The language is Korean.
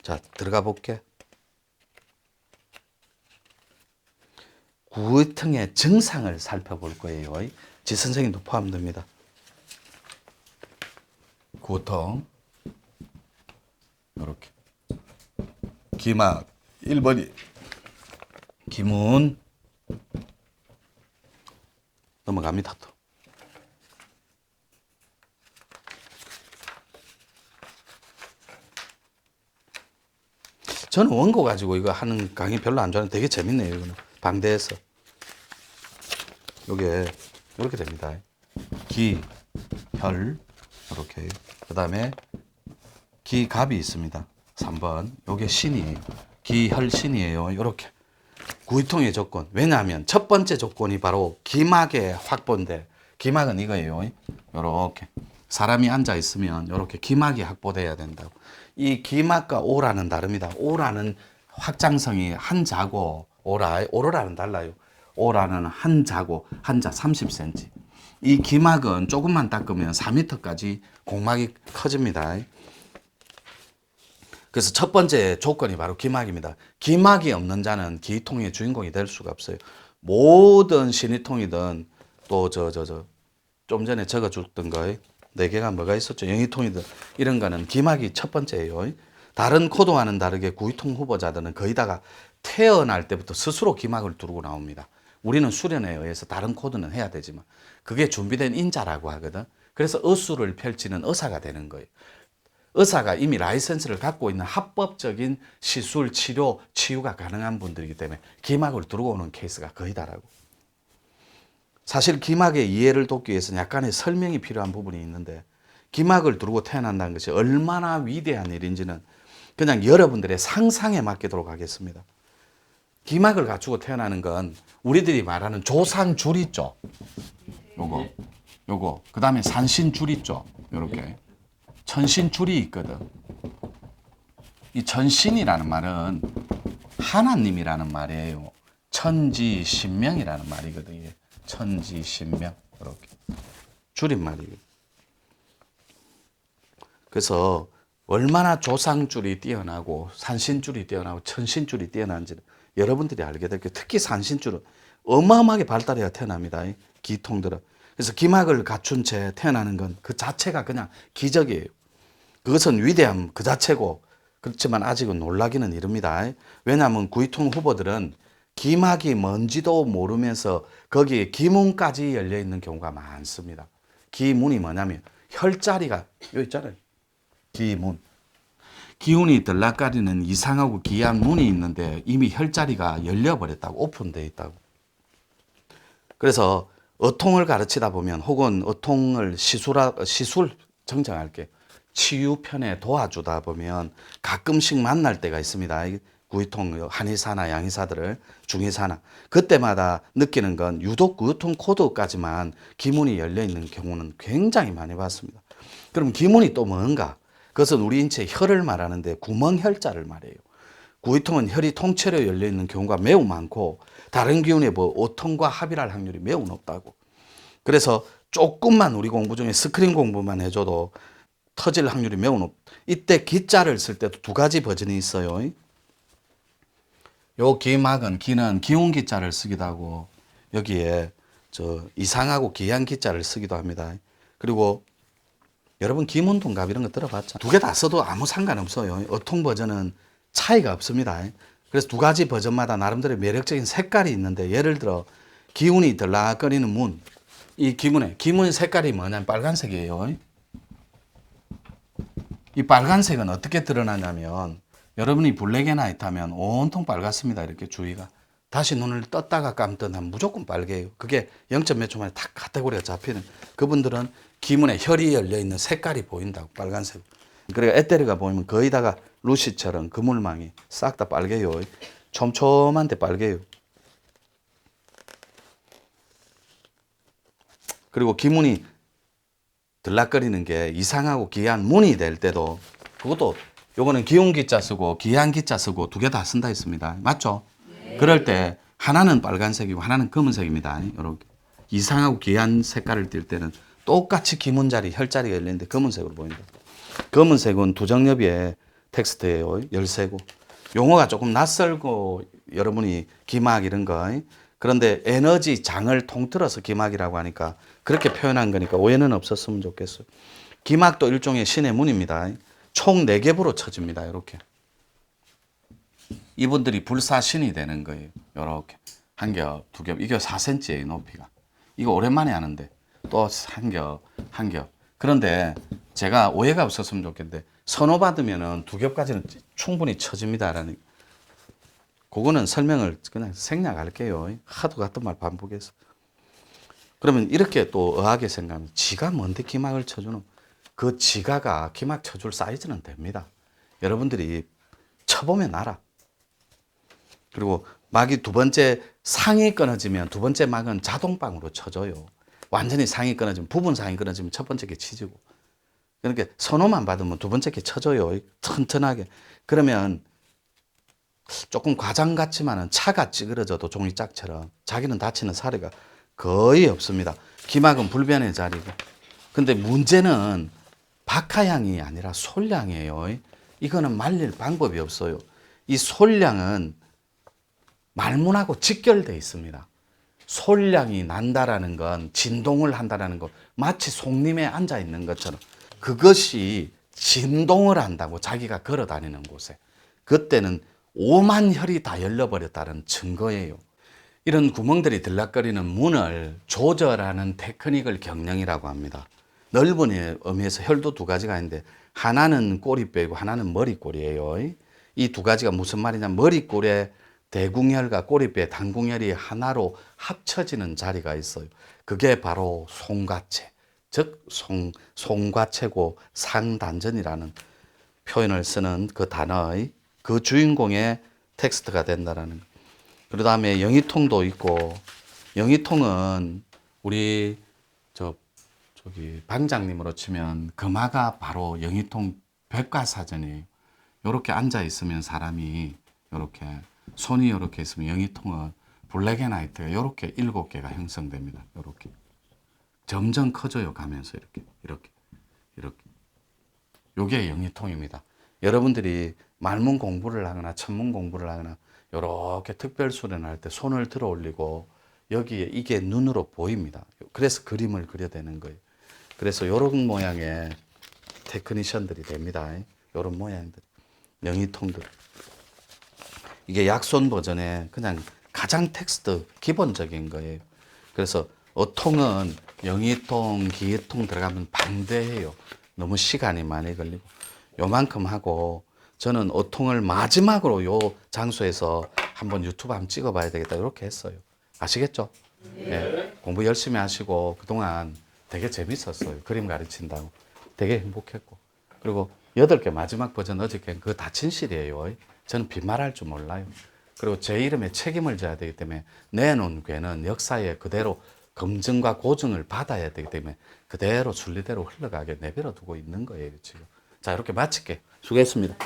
자, 들어가 볼게. 구의통의 증상을 살펴볼 거예요. 지 선생님도 포함됩니다. 구의통 이렇게 기막 1번이 기문 넘어갑니다. 또 저는 원고 가지고 이거 하는 강의 별로 안 좋아하는데 되게 재밌네요. 이거는 방대해서 요게 이렇게 됩니다. 기, 혈 이렇게 그 다음에 기갑이 있습니다. 3번 요게 신이에요. 기혈신이에요. 이렇게 구의통의 조건. 왜냐하면 첫 번째 조건이 바로 기막의 확보인데 기막은 이거예요. 이렇게 사람이 앉아 있으면 이렇게 기막이 확보돼야 된다고. 이 기막과 오라는 다릅니다. 오라는 확장성이 한자고 오로라는 달라요. 오라는 한자고 한자 30cm. 이 기막은 조금만 닦으면 4m까지 공막이 커집니다. 그래서 첫 번째 조건이 바로 기막입니다. 기막이 없는 자는 기통의 주인공이 될 수가 없어요. 모든 신의통이든 또 좀 전에 적어줬던 거 4개가 뭐가 있었죠? 영의통이든 이런 거는 기막이 첫 번째예요. 다른 코드와는 다르게 구의통 후보자들은 거의 다가 태어날 때부터 스스로 기막을 두르고 나옵니다. 우리는 수련에 의해서 다른 코드는 해야 되지만 그게 준비된 인자라고 하거든. 그래서 의술을 펼치는 의사가 되는 거예요. 의사가 이미 라이센스를 갖고 있는 합법적인 시술, 치료, 치유가 가능한 분들이기 때문에 기막을 두르고 오는 케이스가 거의 다라고. 사실 기막의 이해를 돕기 위해서는 약간의 설명이 필요한 부분이 있는데 기막을 두르고 태어난다는 것이 얼마나 위대한 일인지는 그냥 여러분들의 상상에 맡기도록 하겠습니다. 기막을 갖추고 태어나는 건 우리들이 말하는 조상줄 있죠. 요거. 그 다음에 산신줄 있죠. 요렇게. 천신줄이 있거든. 이 천신이라는 말은 하나님이라는 말이에요. 천지신명이라는 말이거든요. 천지신명. 이렇게. 줄임말이에요. 그래서 얼마나 조상줄이 뛰어나고 산신줄이 뛰어나고 천신줄이 뛰어난지는 여러분들이 알게 될 거예요. 특히 산신줄은 어마어마하게 발달해야 태어납니다. 기통들은. 그래서 기막을 갖춘 채 태어나는 건 그 자체가 그냥 기적이에요. 그것은 위대함 그 자체고 그렇지만 아직은 놀라기는 이릅니다. 왜냐하면 구의통 후보들은 기막이 뭔지도 모르면서 거기에 기문까지 열려있는 경우가 많습니다. 기문이 뭐냐면 혈자리가 여기 있잖아요. 기문. 기운이 들락거리는 이상하고 기이한 문이 있는데 이미 혈자리가 열려버렸다고 오픈되어 있다고. 그래서 어통을 가르치다 보면 혹은 어통을 시술 정정할게 치유편에 도와주다 보면 가끔씩 만날 때가 있습니다. 구의통 한의사나 양의사들을 중의사나 그때마다 느끼는 건 유독 구의통 코드까지만 기문이 열려 있는 경우는 굉장히 많이 봤습니다. 그럼 기문이 또 뭔가? 그것은 우리 인체 혈을 말하는데 구멍혈자를 말해요. 구의통은 혈이 통째로 열려 있는 경우가 매우 많고 다른 기운의 오통과 합일할 확률이 매우 높다고. 그래서 조금만 우리 공부 중에 스크린 공부만 해줘도 터질 확률이 매우 높. 이때 기자를 쓸 때도 두 가지 버전이 있어요. 요 기막은 기는 기운 기자를 쓰기도 하고 여기에 이상하고 기이한 기자를 쓰기도 합니다. 그리고 여러분 기문통갑 이런 거 들어봤죠? 두 개 다 써도 아무 상관없어요. 어통 버전은 차이가 없습니다. 그래서 두 가지 버전마다 나름대로 매력적인 색깔이 있는데 예를 들어 기운이 들락거리는 문. 이 기문 색깔이 뭐냐면 빨간색이에요. 이 빨간색은 어떻게 드러나냐면 여러분이 블랙앤화이트 하면 온통 빨갛습니다. 이렇게 주위가. 다시 눈을 떴다가 감던하면 무조건 빨개요. 그게 0. 몇 초 만에 탁 카테고리가 잡히는 그분들은 기문에 혈이 열려있는 색깔이 보인다고 빨간색. 그러니까 에테르가 보이면 거의 다가 루시처럼 그물망이 싹 다 빨개요. 촘촘한데 빨개요. 그리고 기문이 들락거리는 게 이상하고 기이한 문이 될 때도 그것도 요거는 기운 기자 쓰고 기이한 기자 쓰고 두 개 다 쓴다 했습니다. 맞죠? 네. 그럴 때 하나는 빨간색이고 하나는 검은색입니다. 이렇게 이상하고 기이한 색깔을 띌 때는 똑같이 기문자리 혈자리가 열리는데 검은색으로 보인다. 검은색은 두정엽이에 텍스트예요. 13구. 용어가 조금 낯설고 여러분이 기막 이런 거. 그런데 에너지 장을 통틀어서 기막이라고 하니까 그렇게 표현한 거니까 오해는 없었으면 좋겠어요. 기막도 일종의 신의 문입니다. 총 4겹으로 쳐집니다. 이렇게. 이분들이 불사신이 되는 거예요. 이렇게. 한 겹, 두 겹. 이게 4cm예요, 높이가. 이거 오랜만에 하는데 또 한 겹, 한 겹. 그런데 제가 오해가 없었으면 좋겠는데 선호받으면은 2겹까지는 충분히 쳐집니다라는. 그거는 설명을 그냥 생략할게요. 하도 같은 말 반복해서. 그러면 이렇게 또 의하게 생각하면 지가 뭔데 기막을 쳐주노? 그 지가가 기막 쳐줄 사이즈는 됩니다. 여러분들이 쳐보면 알아. 그리고 막이 두 번째 상이 끊어지면 두 번째 막은 자동방으로 쳐줘요. 완전히 상이 끊어지면, 부분 상이 끊어지면 첫 번째 게 치지고. 그러니까 선호만 받으면 두 번째 게 쳐줘요. 튼튼하게. 그러면 조금 과장 같지만은 차가 찌그러져도 종이짝처럼 자기는 다치는 사례가 거의 없습니다. 기막은 불변의 자리고. 근데 문제는 박하향이 아니라 솔량이에요. 이거는 말릴 방법이 없어요. 이 솔량은 말문하고 직결되어 있습니다. 솔량이 난다라는 건 진동을 한다라는 거, 마치 송림에 앉아 있는 것처럼 그것이 진동을 한다고 자기가 걸어 다니는 곳에 그때는 5만 혈이 다 열려버렸다는 증거예요. 이런 구멍들이 들락거리는 문을 조절하는 테크닉을 경령이라고 합니다. 넓은 의미에서 혈도 두 가지가 있는데 하나는 꼬리뼈이고 하나는 머리꼬리예요. 이 두 가지가 무슨 말이냐면 머리꼬리에 대궁혈과 꼬리뼈의 단궁혈이 하나로 합쳐지는 자리가 있어요. 그게 바로 송과체, 즉 송과체고 상단전이라는 표현을 쓰는 그 단어의 그 주인공의 텍스트가 된다라는. 그 다음에 영의통도 있고, 영의통은 우리 저기 방장님으로 치면 금화가 바로 영의통 백과사전이에요. 이렇게 앉아 있으면 사람이 이렇게 손이 이렇게 있으면 영의통은 블랙앤화이트가 이렇게 7개가 형성됩니다. 이렇게 점점 커져요. 가면서 이렇게. 요게 영의통입니다. 여러분들이 말문 공부를 하거나 천문 공부를 하거나 이렇게 특별 수련할 때 손을 들어 올리고 여기에 이게 눈으로 보입니다. 그래서 그림을 그려대는 거예요. 그래서 이런 모양의 테크니션들이 됩니다. 이런 모양들, 영의통들. 이게 약손 버전의 그냥 가장 텍스트 기본적인 거예요. 그래서 어통은 영의통, 기의통 들어가면 방대해요. 너무 시간이 많이 걸리고. 요만큼 하고 저는 어통을 마지막으로 요 장소에서 한번 유튜브 한번 찍어봐야 되겠다 이렇게 했어요. 아시겠죠? 네. 공부 열심히 하시고 그동안 되게 재밌었어요. 그림 가르친다고. 되게 행복했고. 그리고 8개 마지막 버전 어저께 그 다친 실이에요. 저는 빈말할 줄 몰라요. 그리고 제 이름에 책임을 져야 되기 때문에 내놓은 괴는 역사에 그대로 검증과 고증을 받아야 되기 때문에 그대로 순리대로 흘러가게 내버려 두고 있는 거예요, 지금. 자, 이렇게 마칠게요. 수고했습니다.